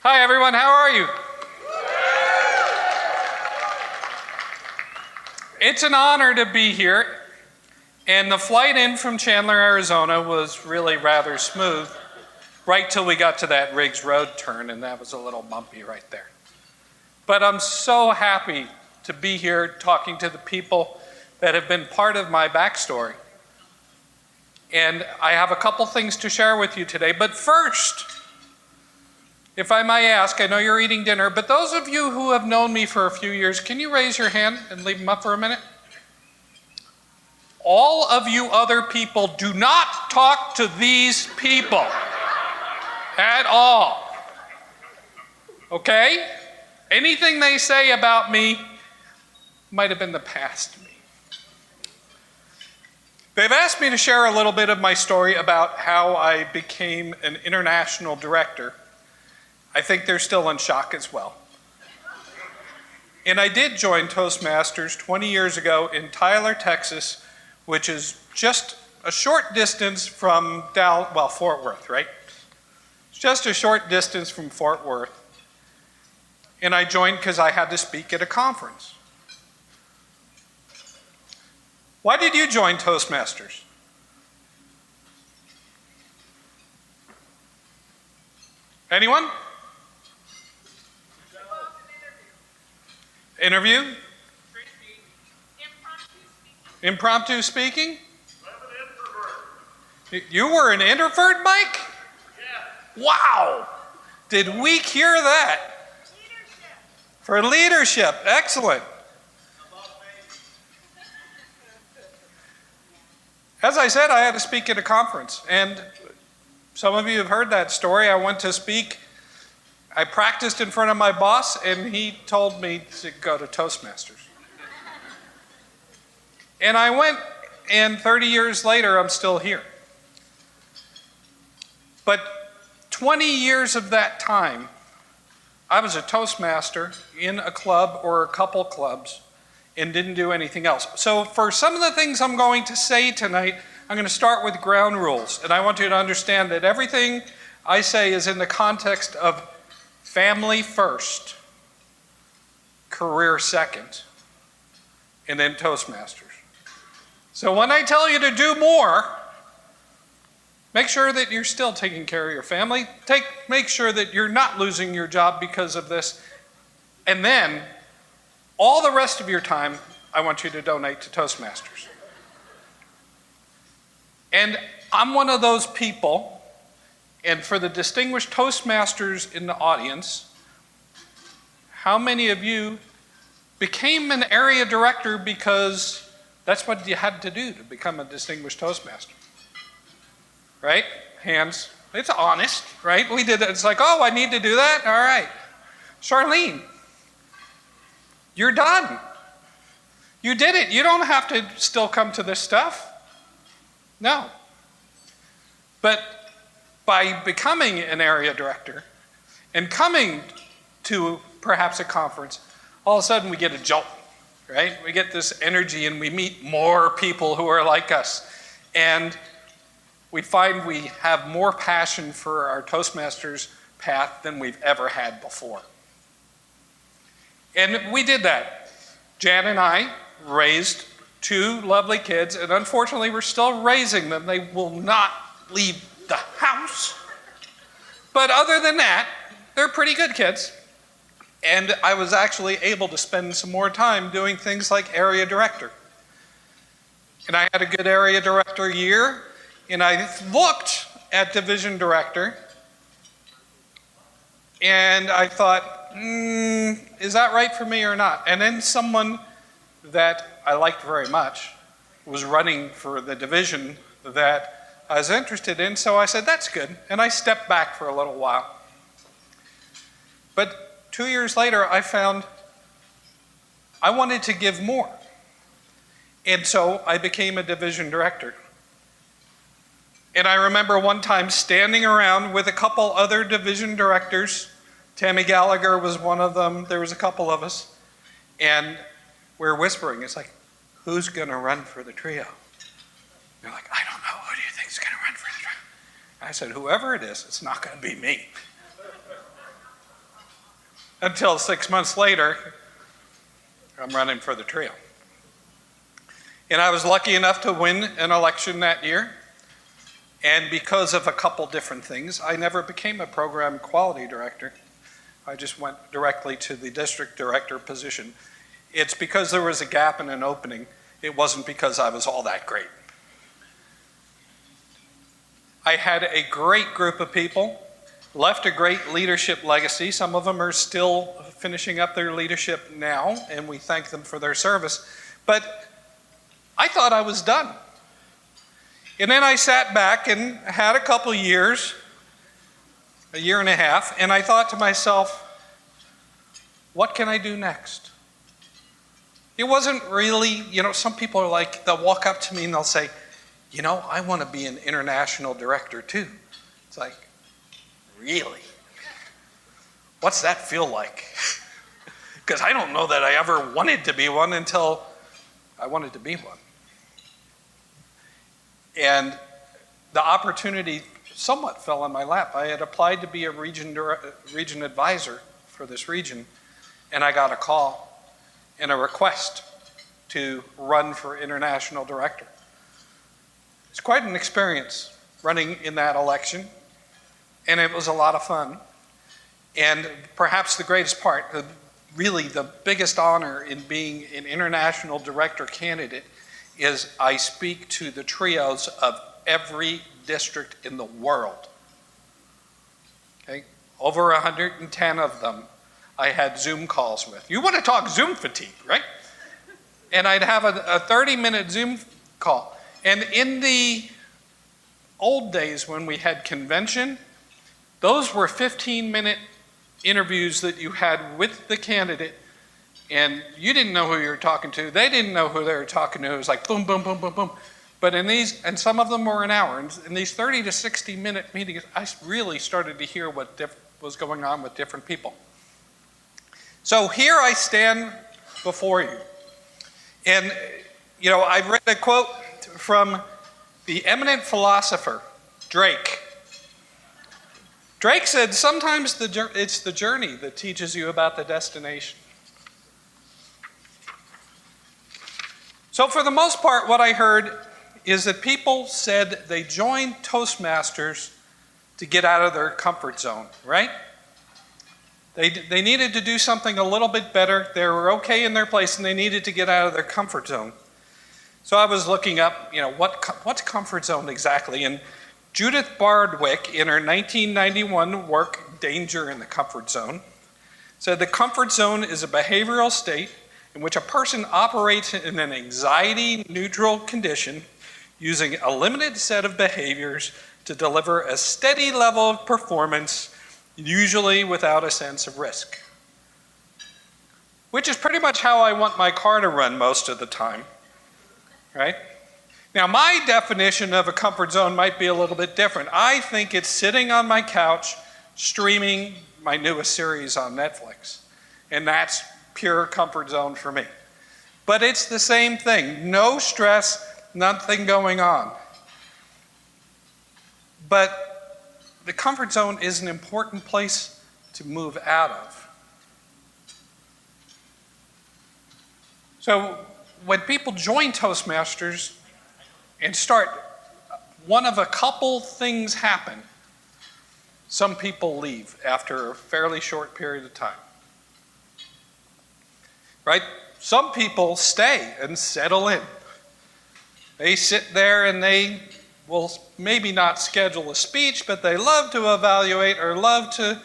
Hi everyone, how are you? It's an honor to be here, and the flight in from Chandler, Arizona was really rather smooth, right till we got to that Riggs Road turn, and that was a little bumpy right there. But I'm so happy to be here talking to the people that have been part of my backstory. And I have a couple things to share with you today, but first, if I may ask, I know you're eating dinner, but those of you who have known me for a few years, can you raise your hand and leave them up for a minute? All of you other people, do not talk to these people at all. Okay? Anything they say about me might have been the past me. They've asked me to share a little bit of my story about how I became an international director. I think they're still in shock as well. And I did join Toastmasters 20 years ago in Tyler, Texas, which is just a short distance from Fort Worth, right? It's just a short distance from Fort Worth. And I joined because I had to speak at a conference. Why did you join Toastmasters? Anyone? Interview? Impromptu speaking? You were an introvert, Mike? Yeah. Wow! Did we hear that? Leadership. For leadership, excellent. As I said, I had to speak at a conference, and some of you have heard that story. I went to speak. I practiced in front of my boss, and he told me to go to Toastmasters. And I went, and 30 years later, I'm still here. But 20 years of that time, I was a Toastmaster in a club or a couple clubs and didn't do anything else. So for some of the things I'm going to say tonight, I'm going to start with ground rules. And I want you to understand that everything I say is in the context of family first, career second, and then Toastmasters. So when I tell you to do more, make sure that you're still taking care of your family. Make sure that you're not losing your job because of this. And then, all the rest of your time, I want you to donate to Toastmasters. And I'm one of those people, and for the distinguished Toastmasters in the audience, how many of you became an area director because that's what you had to do to become a distinguished Toastmaster? Right? Hands. It's honest, right? We did it. It's like, oh, I need to do that? All right. Charlene, you're done. You did it. You don't have to still come to this stuff. No. But by becoming an area director and coming to perhaps a conference, all of a sudden we get a jolt, right? We get this energy and we meet more people who are like us. And we find we have more passion for our Toastmasters path than we've ever had before. And we did that. Jan and I raised two lovely kids, and unfortunately we're still raising them. They will not leave the house. But other than that, they're pretty good kids. And I was actually able to spend some more time doing things like area director. And I had a good area director year, and I looked at division director, and I thought, is that right for me or not? And then someone that I liked very much was running for the division that I was interested in, so I said, that's good. And I stepped back for a little while. But 2 years later, I found I wanted to give more. And so I became a division director. And I remember one time standing around with a couple other division directors. Tammy Gallagher was one of them. There was a couple of us. And we're whispering. It's like, who's going to run for the trio? They're like, I don't know. Who do you think is going to run for the trio? I said, whoever it is, it's not going to be me. until 6 months later, I'm running for the trio. And I was lucky enough to win an election that year. And because of a couple different things, I never became a program quality director. I just went directly to the district director position. It's because there was a gap and an opening. It wasn't because I was all that great. I had a great group of people, left a great leadership legacy. Some of them are still finishing up their leadership now, and we thank them for their service. But I thought I was done. And then I sat back and had a couple years, a year and a half, and I thought to myself, what can I do next? It wasn't really, some people are like, they'll walk up to me and they'll say, I want to be an international director too. It's like, really? What's that feel like? Because I don't know that I ever wanted to be one until I wanted to be one. And the opportunity somewhat fell in my lap. I had applied to be a region advisor for this region, and I got a call and a request to run for international director. It's quite an experience running in that election, and it was a lot of fun. And perhaps the greatest part, really the biggest honor in being an international director candidate, is I speak to the trios of every district in the world. Okay? Over 110 of them I had Zoom calls with. You want to talk Zoom fatigue, right? And I'd have a 30-minute Zoom call. And in the old days when we had convention, those were 15-minute interviews that you had with the candidate, and you didn't know who you were talking to. They didn't know who they were talking to. It was like boom, boom, boom, boom, boom. But in these, and some of them were an hour, and in these 30 to 60-minute meetings, I really started to hear what was going on with different people. So here I stand before you. And, I've read a quote from the eminent philosopher, Drake. Drake said, sometimes it's the journey that teaches you about the destination. So for the most part, what I heard is that people said they joined Toastmasters to get out of their comfort zone, right? They needed to do something a little bit better. They were okay in their place, and they needed to get out of their comfort zone. So I was looking up, what's comfort zone exactly? And Judith Bardwick, in her 1991 work, Danger in the Comfort Zone, said the comfort zone is a behavioral state in which a person operates in an anxiety-neutral condition using a limited set of behaviors to deliver a steady level of performance, usually without a sense of risk. Which is pretty much how I want my car to run most of the time, right? Now, my definition of a comfort zone might be a little bit different. I think it's sitting on my couch, streaming my newest series on Netflix. And that's pure comfort zone for me. But it's the same thing. No stress, nothing going on. But the comfort zone is an important place to move out of. So when people join Toastmasters and start, one of a couple things happen. Some people leave after a fairly short period of time. Right? Some people stay and settle in. They sit there and they will maybe not schedule a speech, but they love to evaluate or love to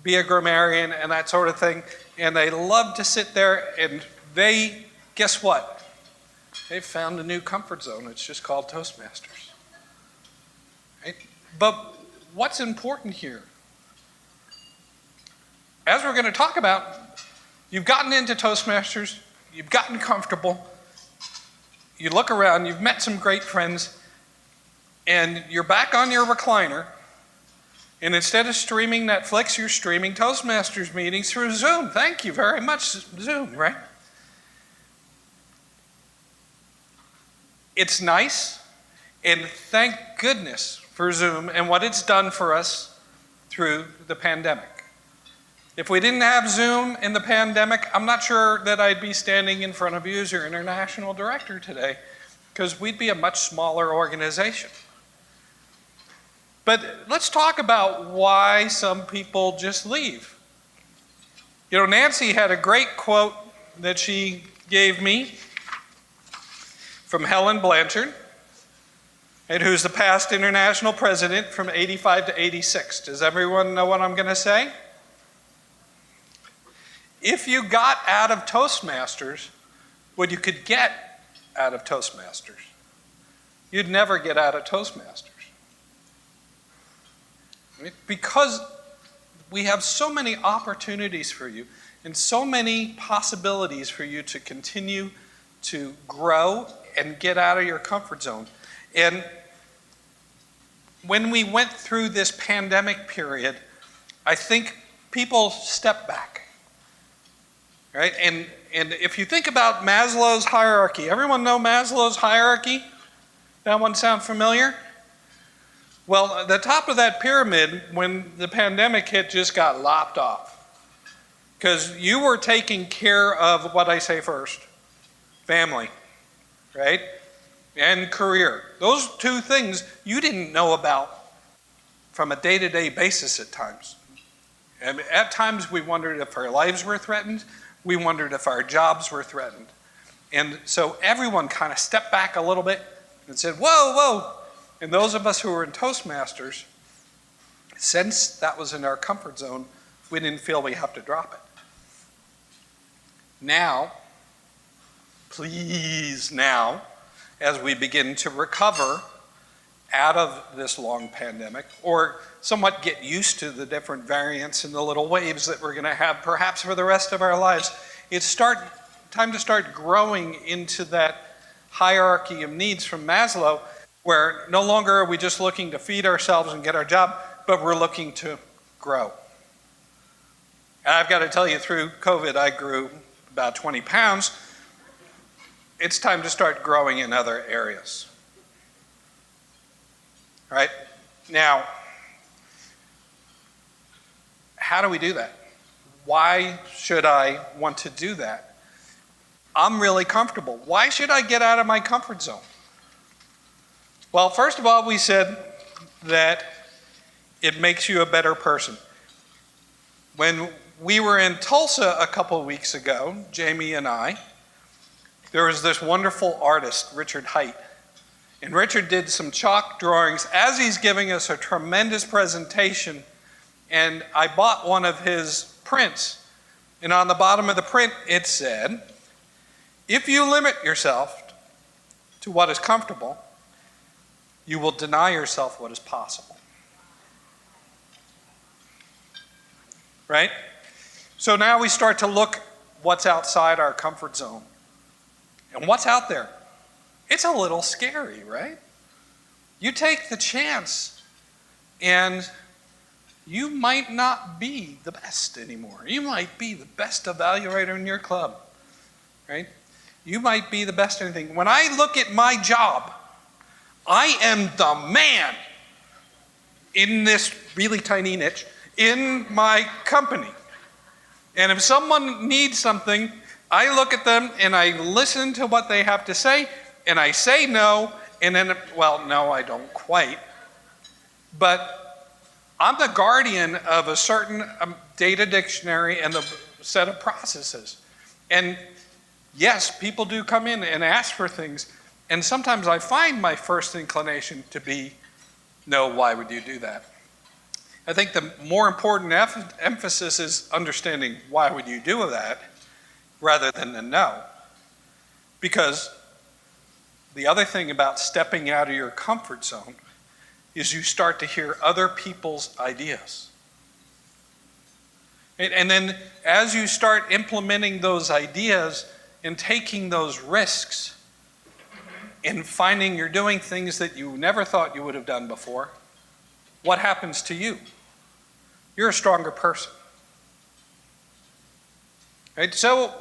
be a grammarian and that sort of thing. And they love to sit there and they, guess what? They've found a new comfort zone. It's just called Toastmasters. Right? But what's important here? As we're going to talk about, you've gotten into Toastmasters, you've gotten comfortable, you look around, you've met some great friends, and you're back on your recliner, and instead of streaming Netflix, you're streaming Toastmasters meetings through Zoom. Thank you very much, Zoom, right? It's nice, and thank goodness for Zoom and what it's done for us through the pandemic. If we didn't have Zoom in the pandemic, I'm not sure that I'd be standing in front of you as your international director today, because we'd be a much smaller organization. But let's talk about why some people just leave. You know, Nancy had a great quote that she gave me from Helen Blanchard, and who's the past international president from 85 to 86. Does everyone know what I'm going to say? If you got out of Toastmasters what you could get out of Toastmasters, you'd never get out of Toastmasters. Because we have so many opportunities for you and so many possibilities for you to continue to grow and get out of your comfort zone. And when we went through this pandemic period, I think people stepped back, right? And if you think about Maslow's hierarchy, everyone know Maslow's hierarchy? That one sound familiar? Well, the top of that pyramid, when the pandemic hit, just got lopped off. Because you were taking care of what I say first, family, right? And career. Those two things you didn't know about from a day-to-day basis at times. And at times we wondered if our lives were threatened. We wondered if our jobs were threatened. And so everyone kind of stepped back a little bit and said, whoa, whoa. And those of us who were in Toastmasters, since that was in our comfort zone, we didn't feel we have to drop it. Now, please now, as we begin to recover out of this long pandemic, or somewhat get used to the different variants and the little waves that we're going to have perhaps for the rest of our lives, it's time to start growing into that hierarchy of needs from Maslow, where no longer are we just looking to feed ourselves and get our job, but we're looking to grow. And I've got to tell you, through COVID, I grew about 20 pounds. It's time to start growing in other areas. All right? Now, how do we do that? Why should I want to do that? I'm really comfortable. Why should I get out of my comfort zone? Well, first of all, we said that it makes you a better person. When we were in Tulsa a couple of weeks ago, Jamie and I, there was this wonderful artist, Richard Height. And Richard did some chalk drawings as he's giving us a tremendous presentation. And I bought one of his prints. And on the bottom of the print, it said, if you limit yourself to what is comfortable, you will deny yourself what is possible. Right? So now we start to look what's outside our comfort zone. And what's out there? It's a little scary, right? You take the chance and you might not be the best anymore. You might be the best evaluator in your club, right? You might be the best anything. When I look at my job, I am the man in this really tiny niche in my company. And if someone needs something, I look at them and I listen to what they have to say and I say no, and then, well, no, I don't quite. But I'm the guardian of a certain data dictionary and the set of processes. And yes, people do come in and ask for things. And sometimes I find my first inclination to be, no, why would you do that? I think the more important emphasis is understanding why would you do that rather than the no. Because the other thing about stepping out of your comfort zone is you start to hear other people's ideas. And then as you start implementing those ideas and taking those risks, and finding you're doing things that you never thought you would have done before, what happens to you? You're a stronger person. Right? So,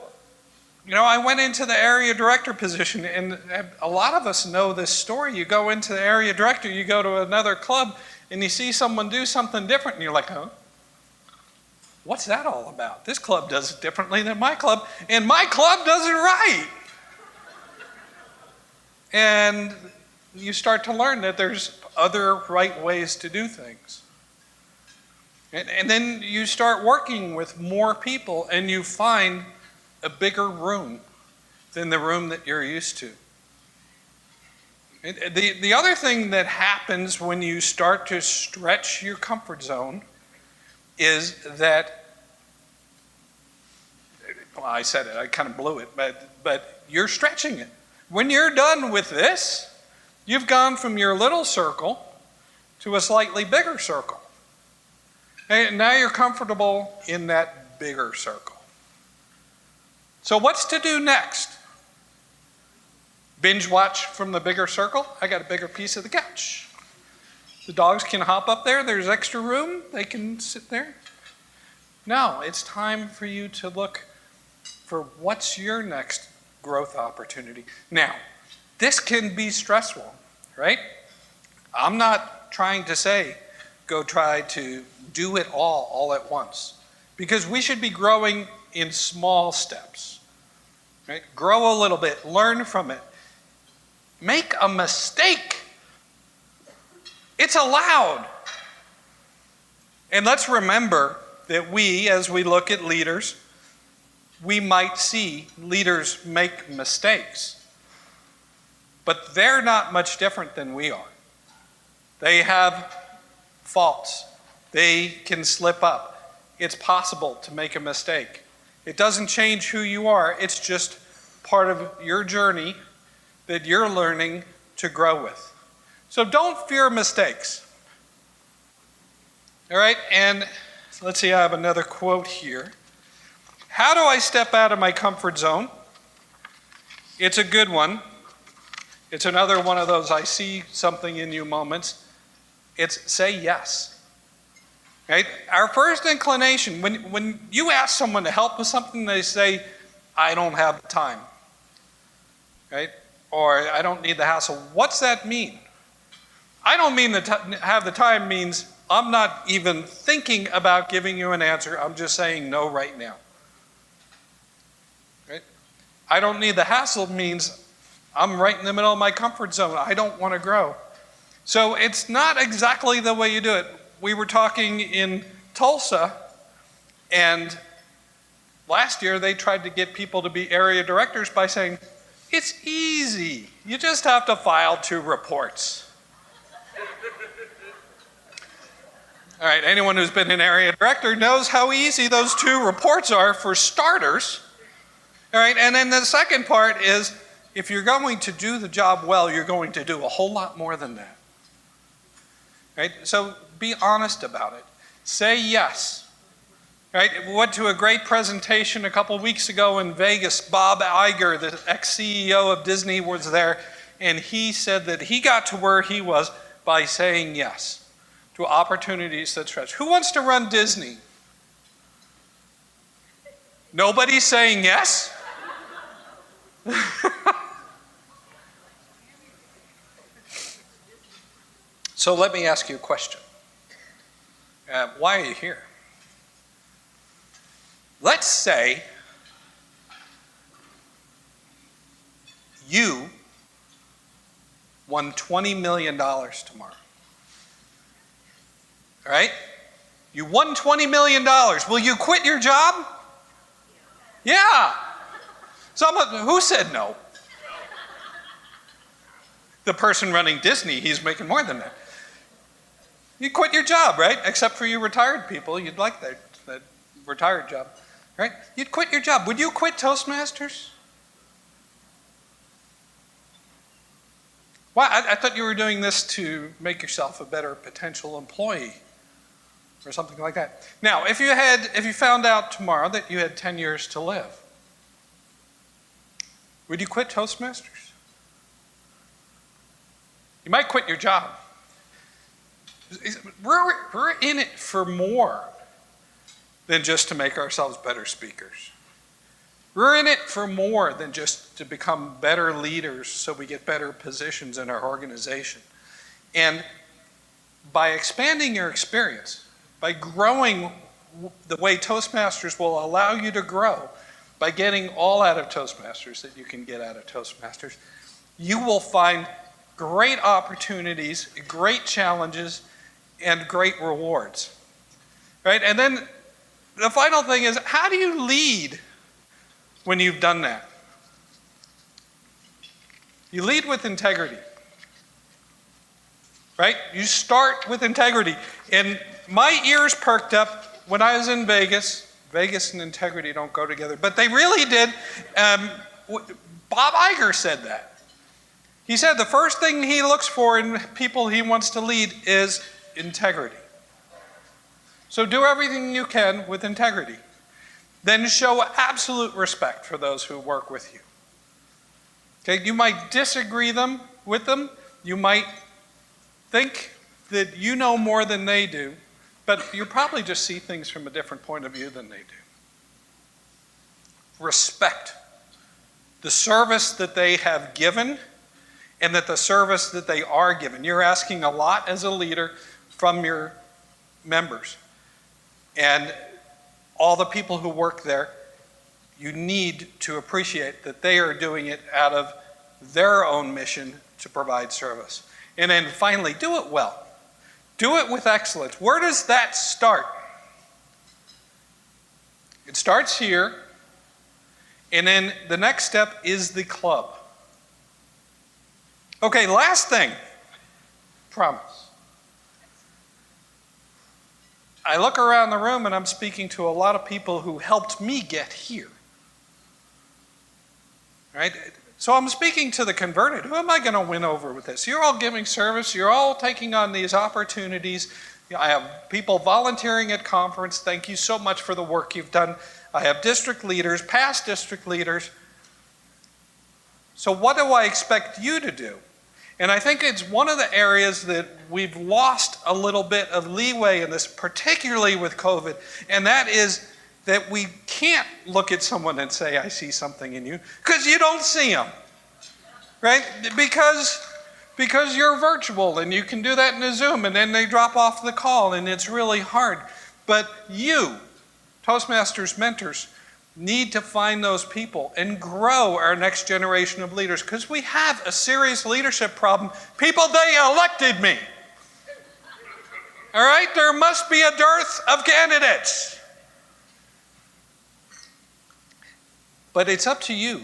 you know, I went into the area director position, and a lot of us know this story. You go into the area director, you go to another club, and you see someone do something different, and you're like, huh? what's that all about? This club does it differently than my club, and my club does it right. And you start to learn that there's other right ways to do things. And then you start working with more people, and you find a bigger room than the room that you're used to. The other thing that happens when you start to stretch your comfort zone is that, well, I said it, I kind of blew it, but you're stretching it. When you're done with this, you've gone from your little circle to a slightly bigger circle. And now you're comfortable in that bigger circle. So what's to do next? Binge watch from the bigger circle? I got a bigger piece of the couch. The dogs can hop up there. There's extra room. They can sit there. No, it's time for you to look for what's your next growth opportunity. Now, this can be stressful, right? I'm not trying to say go try to do it all at once, because we should be growing in small steps, right? Grow a little bit, learn from it. Make a mistake. It's allowed. And let's remember that we, as we look at leaders, we might see leaders make mistakes, but they're not much different than we are. They have faults. They can slip up. It's possible to make a mistake. It doesn't change who you are. It's just part of your journey that you're learning to grow with. So don't fear mistakes. All right, and let's see, I have another quote here. How do I step out of my comfort zone? It's a good one. It's another one of those I see something in you moments. It's say yes. Right? Our first inclination, when you ask someone to help with something, they say, I don't have the time. Right? Or I don't need the hassle. What's that mean? I don't mean that have the time means I'm not even thinking about giving you an answer. I'm just saying no right now. Right? I don't need the hassle means I'm right in the middle of my comfort zone. I don't want to grow. So it's not exactly the way you do it. We were talking in Tulsa, and last year they tried to get people to be area directors by saying, it's easy. You just have to file 2 reports. All right, anyone who's been an area director knows how easy those 2 reports are for starters. All right, and then the second part is, if you're going to do the job well, you're going to do a whole lot more than that. Right? So be honest about it. Say yes. Right? We went to a great presentation a couple weeks ago in Vegas. Bob Iger, the ex-CEO of Disney, was there, and he said that he got to where he was by saying yes to opportunities that stretch. Who wants to run Disney? Nobody's saying yes? So let me ask you a question. Why are you here? Let's say you won $20 million tomorrow. All right? You won $20 million. Will you quit your job? Yeah. Who said no? The person running Disney, he's making more than that. You quit your job, right? Except for you retired people, you'd like that retired job, right? You'd quit your job. Would you quit Toastmasters? Well, I thought you were doing this to make yourself a better potential employee or something like that. Now, if you found out tomorrow that you had 10 years to live, would you quit Toastmasters? You might quit your job. We're in it for more than just to make ourselves better speakers. We're in it for more than just to become better leaders so we get better positions in our organization. And by expanding your experience, by growing the way Toastmasters will allow you to grow by getting all out of Toastmasters that you can get out of Toastmasters, you will find great opportunities, great challenges, and great rewards, right? And then the final thing is, how do you lead when you've done that? You lead with integrity, right? You start with integrity. And my ears perked up when I was in Vegas. Vegas and integrity don't go together, but they really did. Bob Iger said that. He said the first thing he looks for in people he wants to lead is integrity. So do everything you can with integrity. Then show absolute respect for those who work with you. Okay, you might disagree with them. You might think that you know more than they do, but you probably just see things from a different point of view than they do. Respect the service that they have given and that the service that they are given. You're asking a lot as a leader from your members. And all the people who work there, you need to appreciate that they are doing it out of their own mission to provide service. And then finally, do it well. Do it with excellence. Where does that start? It starts here, and then the next step is the club. Okay, last thing. Promise. I look around the room and I'm speaking to a lot of people who helped me get here. Right? So I'm speaking to the converted. Who am I going to win over with this? You're all giving service. You're all taking on these opportunities. I have people volunteering at conference. Thank you so much for the work you've done. I have district leaders, past district leaders. So what do I expect you to do? And I think it's one of the areas that we've lost a little bit of leeway in this, particularly with COVID, and that is that we can't look at someone and say, I see something in you, because you don't see them, right? Because you're virtual and you can do that in a Zoom and then they drop off the call and it's really hard. But you, Toastmasters mentors, need to find those people and grow our next generation of leaders, because we have a serious leadership problem. People, they elected me. All right, there must be a dearth of candidates. But it's up to you.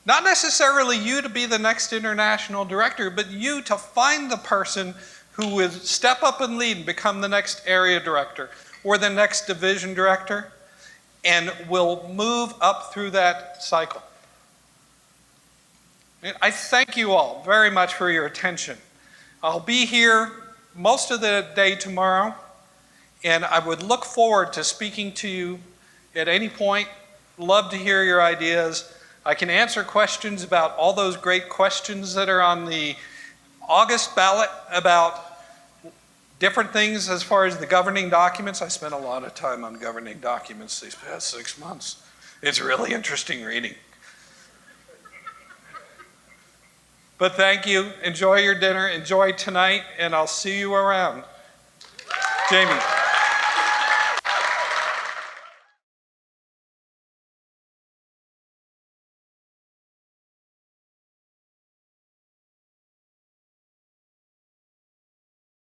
Not necessarily you to be the next international director, but you to find the person who will step up and lead and become the next area director or the next division director, and will move up through that cycle. I thank you all very much for your attention. I'll be here most of the day tomorrow, and I would look forward to speaking to you at any point. Love to hear your ideas. I can answer questions about all those great questions that are on the August ballot about different things as far as the governing documents. I spent a lot of time on governing documents these past 6 months. It's really interesting reading. But thank you. Enjoy your dinner. Enjoy tonight, and I'll see you around. Jamie.